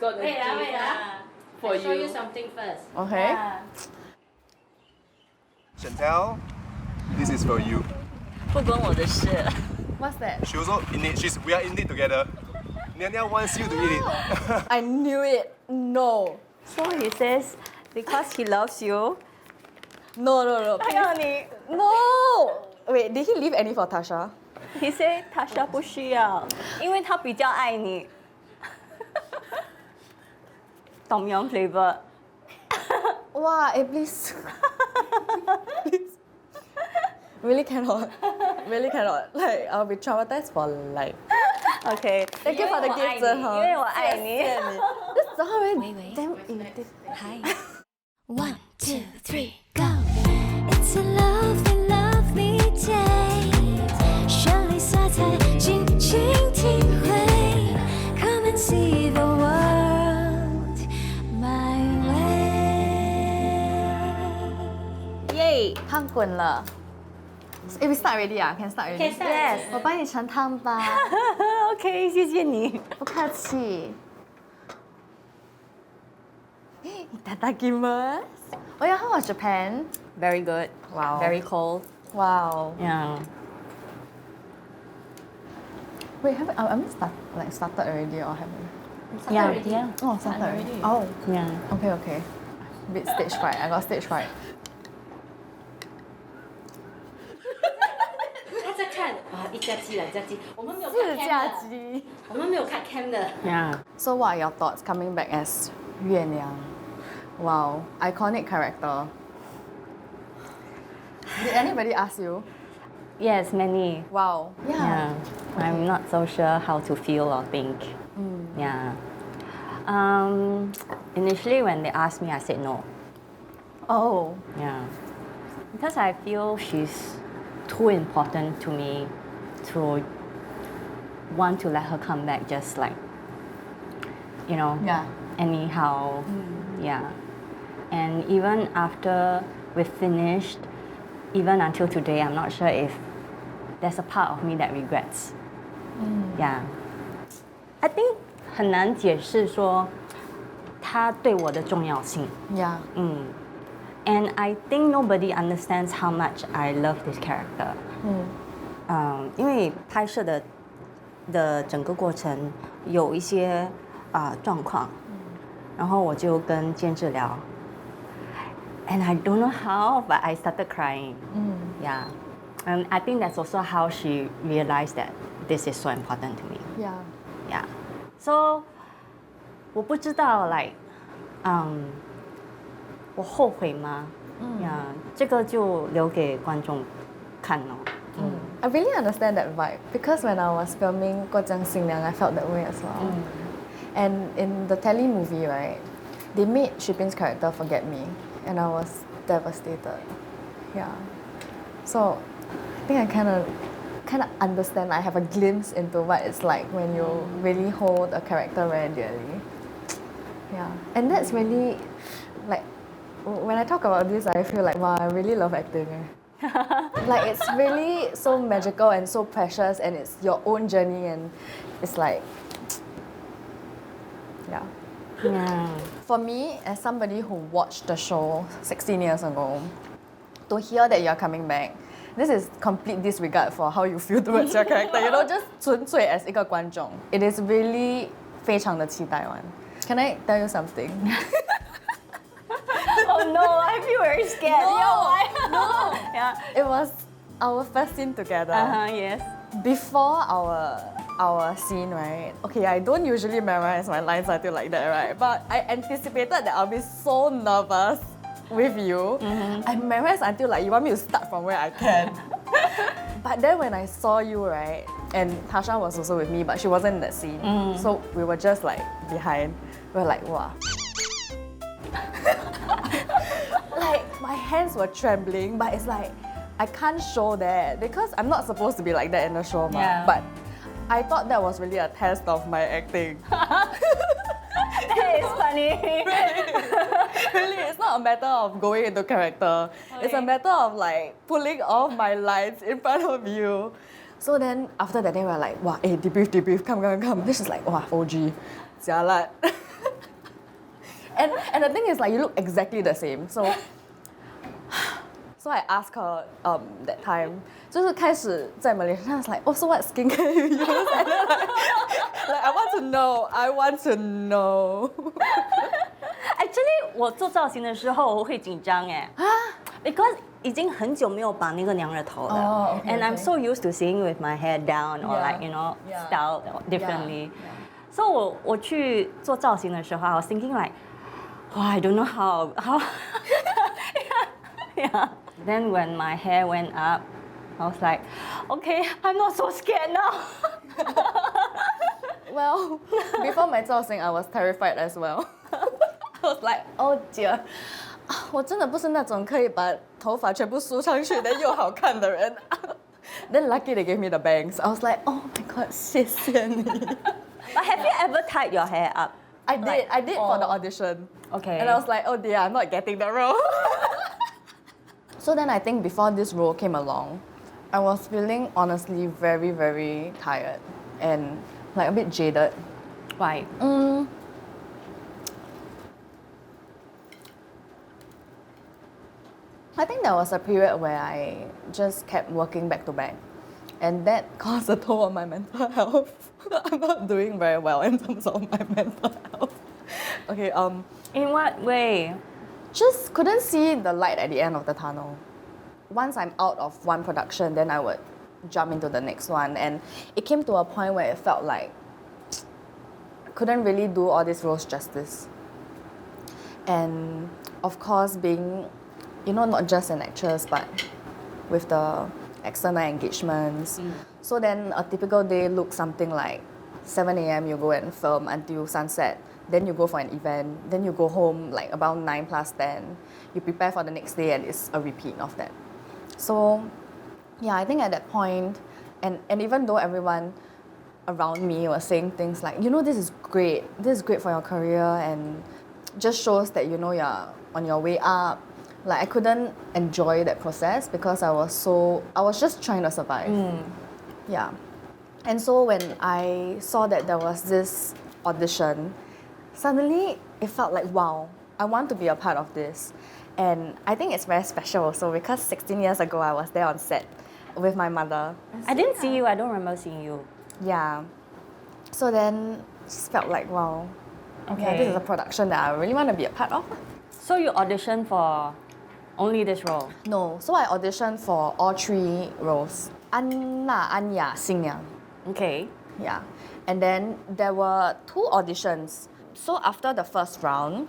Wait, For I'll show you. you something first. Okay. Chantalle, this is for you. 不关我的事。 What's that? She also in it. We are in it together. Nyonya wants you to eat it. I knew it. No. So he says because he loves you. No. 他要你。 No. Wait, did he leave any for Tasha? He said Tasha 不需要，因为他比较爱你。Tom Yum flavor. Wow, please. Please. Really cannot. Really cannot. Like, I'll be traumatized for life. Okay. Thank you for the gift, 因为我爱你。This is how damn irritating. Hi. 1, 2, 3, go. It's a lovely, lovely day. 绚丽色彩，尽情体会。Come and see the world my way. Yay! 汤滚了。Eh, we start already ah? Can start already? Can start. Yes. 我帮你盛汤吧。OK， 谢谢你。不客气。Itadakimasu. Oh yeah, how was Japan? Very good. Wow. Very cold. Wow. Yeah. Wait, I mean started already or haven't? Yeah. already. Yeah. Oh, started already. Oh, Yeah. okay. Bit stage fright. I got stage fright. 他在看啊，一家鸡两家鸡，我们没有看四 cam 架的，鸡。我们没有看 cam 的。 Yeah. So what are your thoughts coming back as 月娘? Wow, iconic character. Did anybody ask you? Yes, many. Wow. Yeah. I'm not so sure how to feel or think. Yeah. Initially, when they asked me, I said no. Oh. Yeah. Because I feel she's too important to me to want to let her come back just like, Yeah. anyhow. Yeah. And even after we finished, even until today, I'm not sure if there's a part of me that regrets. Yeah. I think 很难解释说她对我的重要性。 Yeah. And I think nobody understands how much I love this character. 因为拍摄的整个过程有一些状况，然后我就跟监制聊，and I don't know how, but I started crying. Yeah, and I think that's also how she realized that this is so important to me. Yeah. Yeah, so 我不知道 like，我后悔吗？Yeah，这个就留给观众看咯。I really understand that vibe because when I was filming 过江新娘, I felt that way as well. And in the telly movie, right, they made Shipin's character forget me, and I was devastated. Yeah. So I think I kind of understand. I have a glimpse into what it's like when you really hold a character very dearly. Yeah. And that's really like when I talk about this, I feel like wow, I really love acting. Like it's really so magical and so precious, and it's your own journey, and it's like, yeah. Yeah. For me, as somebody who watched the show 16 years ago, to hear that you're coming back, this is complete disregard for how you feel towards your character. Just 纯粹 as 一个观众. It is really 非常的期待 one. Can I tell you something? Oh no, I feel very scared. No. Yeah. It was our first scene together. Yes. Before our scene, right? Okay, I don't usually memorize my lines until like that, right? But I anticipated that I'll be so nervous with you. I memorized until like you want me to start from where I can. But then when I saw you, right, and Tasha was also with me, but she wasn't in that scene. So we were just like behind. We were like, wow. Like my hands were trembling, but it's like I can't show that because I'm not supposed to be like that in the show, Yeah. But I thought that was really a test of my acting. That is funny. Really, it's not a matter of going into character. It's a matter of like pulling off my lines in front of you. So then after that day, we were like, wow, hey, debrief, come. Then she's like, wow, OG, jialat. And the thing is like you look exactly the same. So I asked her that time. 就是开始在 Malaysia, I was like, oh, so what skincare you use? And then like I want to know. Actually, 我做造型的时候我会紧张哎，because 已经很久没有绑那个娘惹头了。Oh, okay, And I'm okay. so used to seeing with my hair down or Yeah, like you know yeah, styled differently. yeah. So 我去做造型的时候 I was thinking like, oh, I don't know how. yeah. Then when my hair went up, I was like, okay, I'm not so scared now. Well, before my 造型 I was terrified as well. I was like, oh dear. 我真的不是那种可以把头发全部梳上去的又好看的人。Then lucky they gave me the bangs. I was like, oh my god, 谢谢你。 But have you ever tied your hair up? I did for the audition. Okay. And I was like, oh dear, I'm not getting the role. So then I think before this role came along, I was feeling honestly very, very tired and like a bit jaded. Why? I think there was a period where I just kept working back to back. And that caused a toll on my mental health. I'm not doing very well in terms of my mental health. Okay, In what way? just couldn't see the light at the end of the tunnel. Once I'm out of one production, then I would jump into the next one. And it came to a point where it felt like I couldn't really do all these roles justice. And of course, being, not just an actress, but with the external engagements. So then a typical day looks something like 7 a.m. you go and film until sunset. Then you go for an event. Then you go home like about 9 plus 10. You prepare for the next day and it's a repeat of that. So yeah, I think at that point, and even though everyone around me was saying things like, this is great for your career and just shows that you're on your way up. Like I couldn't enjoy that process because I was just trying to survive. Yeah. And so when I saw that there was this audition, suddenly it felt like, wow, I want to be a part of this. And I think it's very special also because 16 years ago I was there on set with my mother. I didn't see you. I don't remember seeing you. Yeah. So then it just felt like, wow, Okay. this is a production that I really want to be a part of. So you auditioned for only this role? No, so I auditioned for all 3 roles. Anna, Anya, Xingyang. Okay. Yeah. And then there were 2 auditions. So after the first round,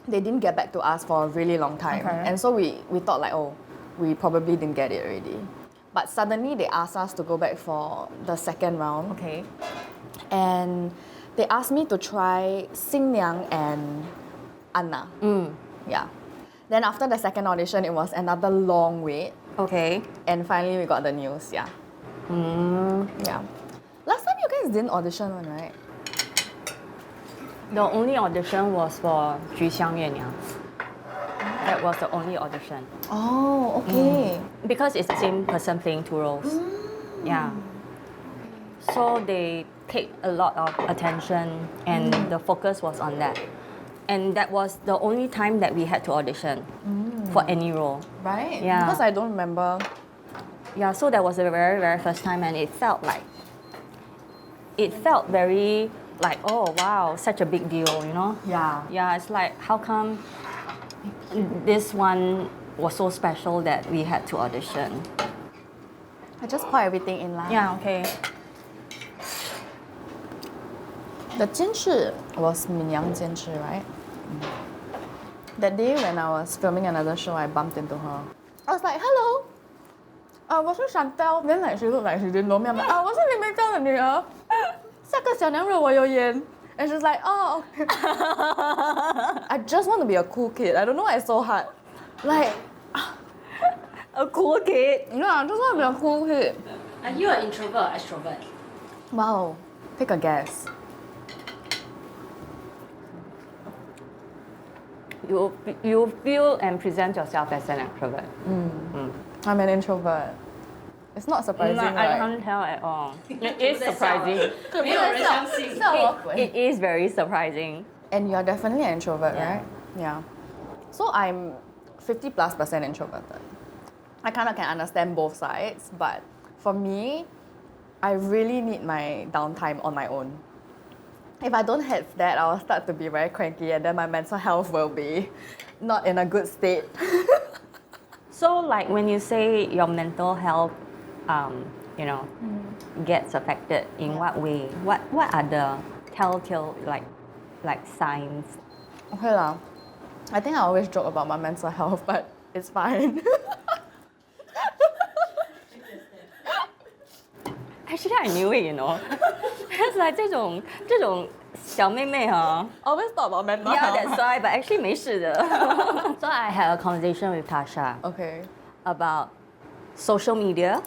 they didn't get back to us for a really long time. Okay. And so we thought like, oh, we probably didn't get it already. But suddenly they asked us to go back for the second round. Okay. And they asked me to try Xingyang and Anna. Yeah. Then after the second audition, it was another long wait. Okay. And finally we got the news, yeah. Yeah. Last time you guys didn't audition one, right? The only audition was for 菊香月娘. That was the only audition. Oh, okay. Because it's the same person playing 2 roles. Yeah. So they take a lot of attention and the focus was on that. And that was the only time that we had to audition for any role. Right? Yeah. Because I don't remember. Yeah, so that was the very, very first time and it felt very like, oh wow, such a big deal, Yeah. Yeah, it's like, how come this one was so special that we had to audition? I just pour everything in line. Yeah, okay. The 监视 was Minyang 监视, right? That day when I was filming another show, I bumped into her. I was like, hello. 我是 Chantalle. Then like she looked like she didn't know me. I'm like, 我是林梅娇的女儿。下个小娘惹我有演。And she's like, oh, okay. I just want to be a cool kid. I don't know why it's so hard. Like, A cool kid. yeah, I just want to be a cool kid. Are you an introvert or extrovert? Wow, take a guess. You feel and present yourself as an extrovert. I'm an introvert. It's not surprising, I right? can't tell at all. It is surprising. 没有人相信。吓我鬼。 It is very surprising. And you're definitely an introvert, Yeah. right? Yeah. So I'm 50+% introverted. I kind of can understand both sides, but for me, I really need my downtime on my own. If I don't have that, I'll start to be very cranky and then my mental health will be not in a good state. So like when you say your mental health, gets affected, in what way? What are the telltale like signs? Okay lah. I think I always joke about my mental health, but it's fine. Actually, I knew it, It's like 这种小妹妹哈 always talk about mental Yeah, health. that's why. But actually 没事的 So I had a conversation with Tasha Okay. about social media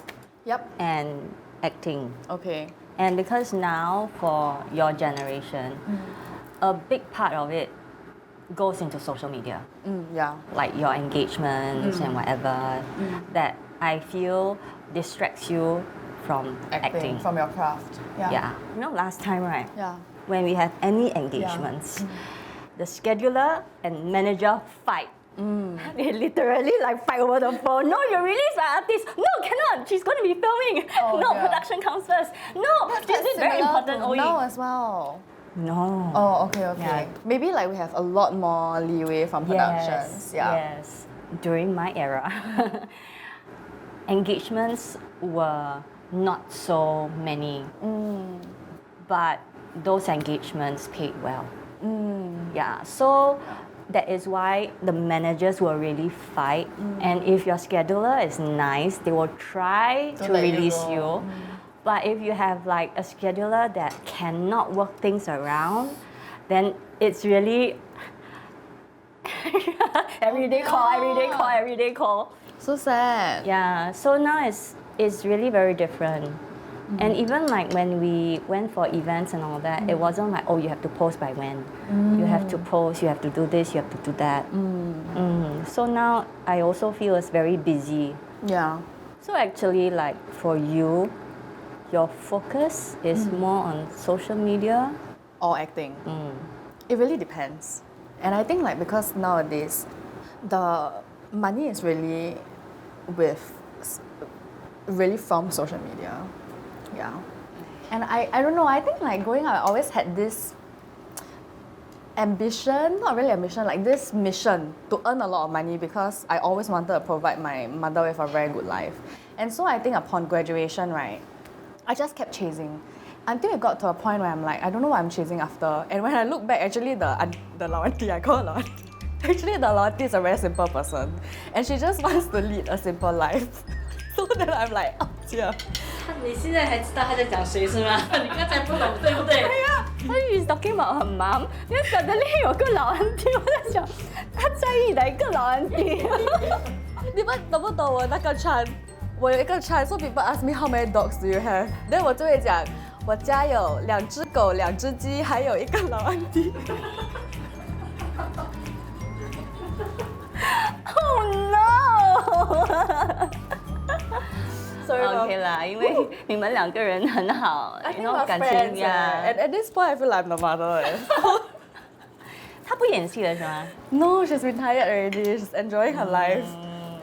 Yep. and acting. Okay. And because now for your generation, a big part of it goes into social media, Yeah. like your engagements and whatever, that I feel distracts you from acting. From your craft. Yeah. Yeah. Last time, right? Yeah. When we have any engagements, the scheduler and manager fight. They literally like fight over the phone. No, you release my artist. No, cannot. She's going to be filming. Oh, no, yeah. production comes first. No, this is very important. Now as well. No. Oh, okay. Yeah. Maybe like we have a lot more leeway from productions. Yes. During my era, engagements were not so many, but those engagements paid well. Yeah, so that is why the managers will really fight. And if your scheduler is nice, they will try to let you release go. you. But if you have like a scheduler that cannot work things around, then it's really everyday call. So sad. Yeah, so now it's really very different. And even like when we went for events and all that, it wasn't like, oh, you have to post by when. You have to post, you have to do this, you have to do that. So now I also feel it's very busy. Yeah. So actually, like for you, your focus is more on social media. Or acting. It really depends. And I think like because nowadays, the money is really really from social media. Yeah. And I don't know, I think like growing up, I always had this ambition, not really ambition, like this mission to earn a lot of money because I always wanted to provide my mother with a very good life. And so I think upon graduation, right, I just kept chasing until it got to a point where I'm like, I don't know what I'm chasing after. And when I look back, actually the lao auntie, I call her lao auntie. Actually, the lao auntie is a very simple person. And she just wants to lead a simple life. So then I'm like, oh dear. 你现在还知道他在讲谁是吗？你刚才不懂对不对？ So she's talking about her mom. Then suddenly 有个老 auntie， 我在想，她在意哪一个老 auntie？ 你们懂不懂我那个 chan？ 我有一个 chan， so people ask me how many dogs do you have？ Then 我就会讲，我家有2只狗、2只鸡，还有一个老 auntie。 Oh no！ Sorry, OK 啦，因为你们两个人很好， I think 那 we're 种感情 friends. 呀。 And at this point, I feel like I'm the mother. 她不演戏了是吗？ No, she's retired already. She's enjoying her life.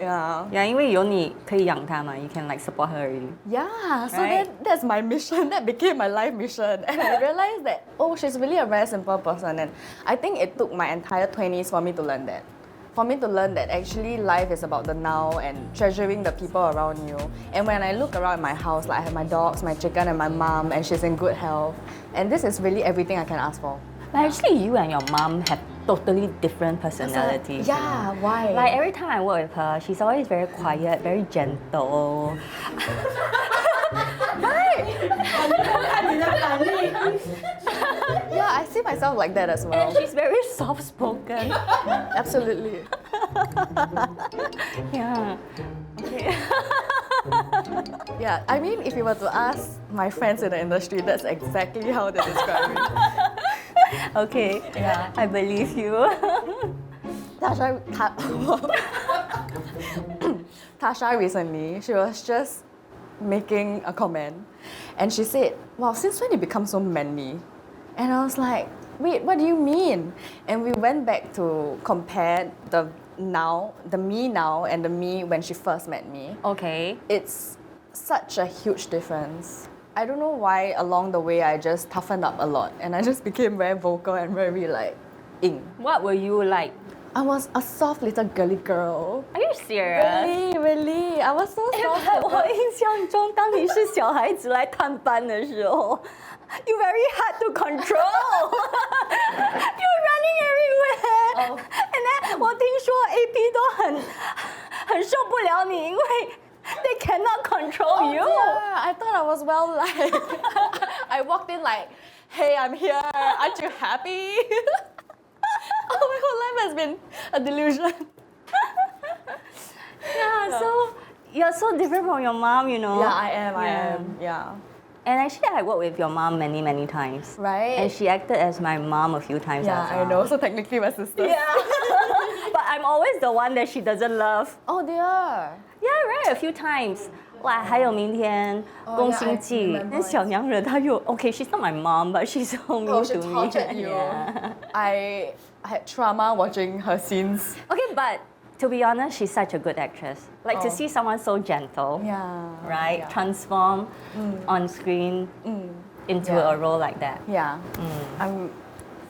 Yeah. 呀，因为有你可以养她嘛，you can like support her already. Yeah, so Right. then that's my mission. That became my life mission. And I realized that, oh, she's really a very simple person. And I think it took my entire 20s for me to learn that. For me to learn that actually life is about the now and treasuring the people around you. And when I look around my house, like I have my dogs, my chicken, and my mom, and she's in good health. And this is really everything I can ask for. But actually, you and your mom have totally different personalities. Yeah, why? Like every time I work with her, she's always very quiet, very gentle. Yeah, I see myself like that as well. And she's very soft-spoken. Absolutely. Yeah. Okay. Yeah, I mean, if you were to ask my friends in the industry, that's exactly how they describe me. Okay. Yeah. I believe you. Tasha recently, she was just making a comment and she said, wow, since when you become so manly? And I was like, wait, what do you mean? And we went back to compare the me now and the me when she first met me. Okay. It's such a huge difference. I don't know why along the way I just toughened up a lot and I just became very vocal and very like Ng. What were you like? I was a soft little girly girl. Are you serious? Really, I was so soft. 我印象中，当你是小孩子来探班的时候，you very hard to control. You're running everywhere. And then 我听说 AP 都很受不了你，因为 they cannot control you. Yeah, I thought I was well liked. I walked in like, hey, I'm here. Aren't you happy? Oh, my whole life has been a delusion. Yeah, so you're so different from your mom, you know. Yeah, I am. Yeah. And actually, I worked with your mom many times. Right? And she acted as my mom a few times Yeah, as well. I know. So technically my sister. Yeah. But I'm always the one that she doesn't love. Oh dear. Yeah, right, a few times. 哇，还有明天宫心计， yeah, I remember 那小娘惹她又 okay, she's not my mom, but she's so mean Oh, she to me. tortured you. Yeah. I had trauma watching her scenes. Okay, but to be honest, she's such a good actress. Like to see someone so gentle, Yeah. right, Yeah. transform on screen into Yeah. a role like that. Yeah. I'm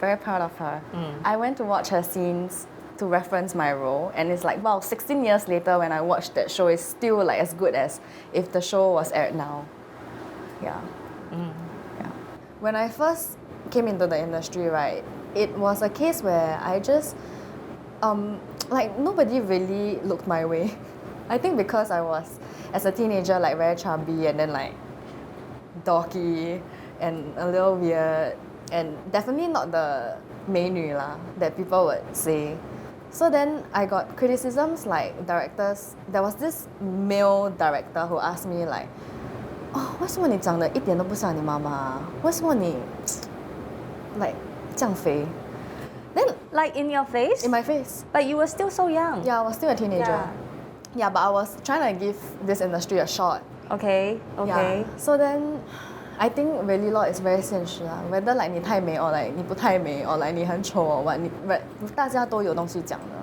very proud of her. I went to watch her scenes to reference my role, and it's like, wow, 16 years later when I watched that show, it's still like as good as if the show was aired now. Yeah. Yeah. When I first came into the industry, right, it was a case where I just, like nobody really looked my way. I think because I was, as a teenager, like very chubby and then like dorky and a little weird, and definitely not the 美女 lah that people would say. So then I got criticisms like directors. There was this male director who asked me like, "Oh, 为什么你长得一点都不像你妈妈？为什么你 like 这样肥?" Then Like in your face? in my face, But you were still so young. yeah, I was still a teenager. Yeah, but I was trying to give this industry a shot. Okay, okay. Yeah. So then, I think really law is very 现实啊 whether like 你太美 or like 你不太美 or like 你很丑 or what 大家都有东西讲的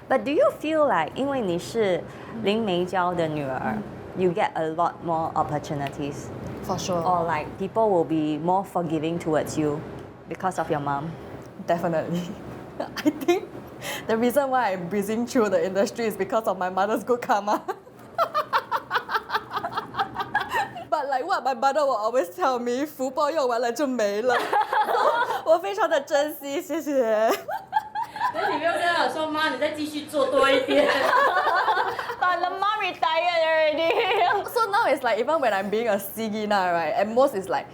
But do you feel like 因为你是林梅娇的女儿 you get a lot more opportunities? for sure. Or like people will be more forgiving towards you because of your mom? Definitely. I think the reason why I'm breezing through the industry is because of my mother's good karma. But like what my mother will always tell me, 福报用完了就没了。我非常的珍惜，谢谢。那你没有跟他说妈，你再继续做多一点。 But the mom retired already. So now it's like even when I'm being a Sigina, right, at most it's like,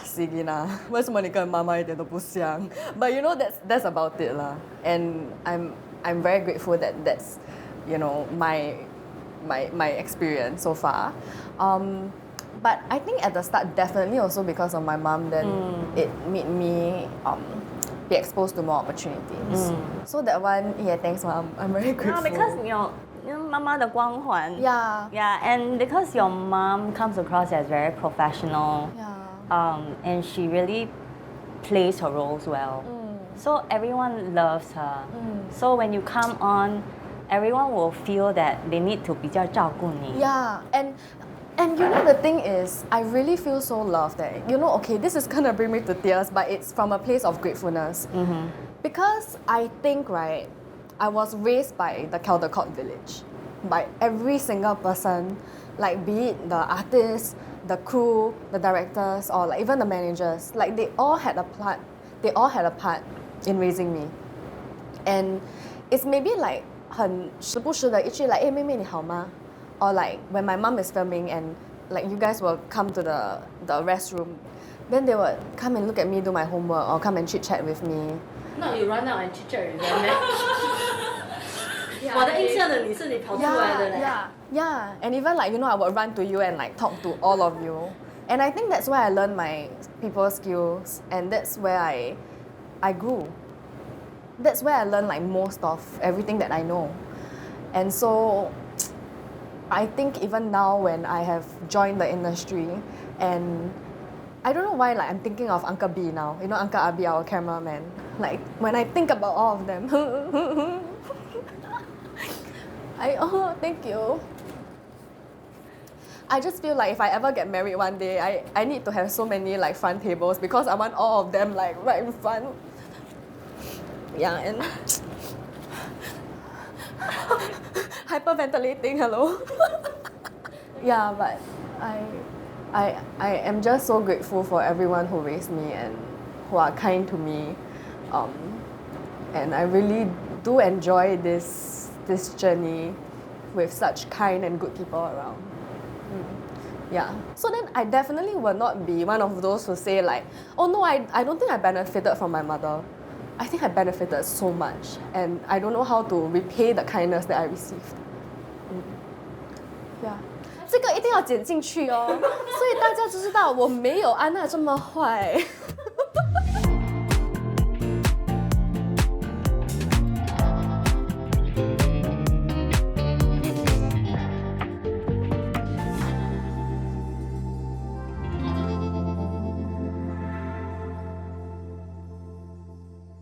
Sigina, 为什么你跟妈妈一点都不像? But you know that's about it lah. And I'm very grateful that that's, you know, my experience so far. But I think at the start definitely also because of my mom, then it made me be exposed to more opportunities. So that one, yeah, thanks mom. I'm very grateful. No, because 有妈妈的光环. Yeah. Yeah, and because your mom comes across as very professional. Yeah. And she really plays her roles well. So everyone loves her. So when you come on, everyone will feel that they need to 比较照顾你. Yeah, and you know the thing is, I really feel so loved that, you know, okay, this is gonna bring me to tears, but it's from a place of gratefulness. Because I think, right, I was raised by the Caldecott village, by every single person, like be it the artists, the crew, the directors, or like even the managers, like they all had a part in raising me. And it's maybe like 很时不时的一句 like 妹妹你好吗? Or like when my mom is filming and like you guys will come to the restroom, then they would come and look at me do my homework or come and chit chat with me. No, you run out and chit-chat with them. 我的印象的你是你跑出来的嘞。Yeah. And even like, you know, I would run to you and like talk to all of you. And I think that's where I learned my people skills, and that's where I grew. That's where I learned like most of everything that I know. And so I think even now when I have joined the industry and I don't know why like I'm thinking of Uncle B now. You know Uncle Abi, our cameraman. Like when I think about all of them. Thank you. I just feel like if I ever get married one day, I need to have so many like front tables because I want all of them like right in front. Yeah, and hyperventilating, hello. Yeah, but I am just so grateful for everyone who raised me and who are kind to me. And I really do enjoy this journey with such kind and good people around. Yeah. So then I definitely will not be one of those who say like, oh no, I don't think I benefited from my mother. I think I benefited so much and I don't know how to repay the kindness that I received. Yeah. 这个一定要剪进去哦，所以大家就知道我没有安娜这么坏。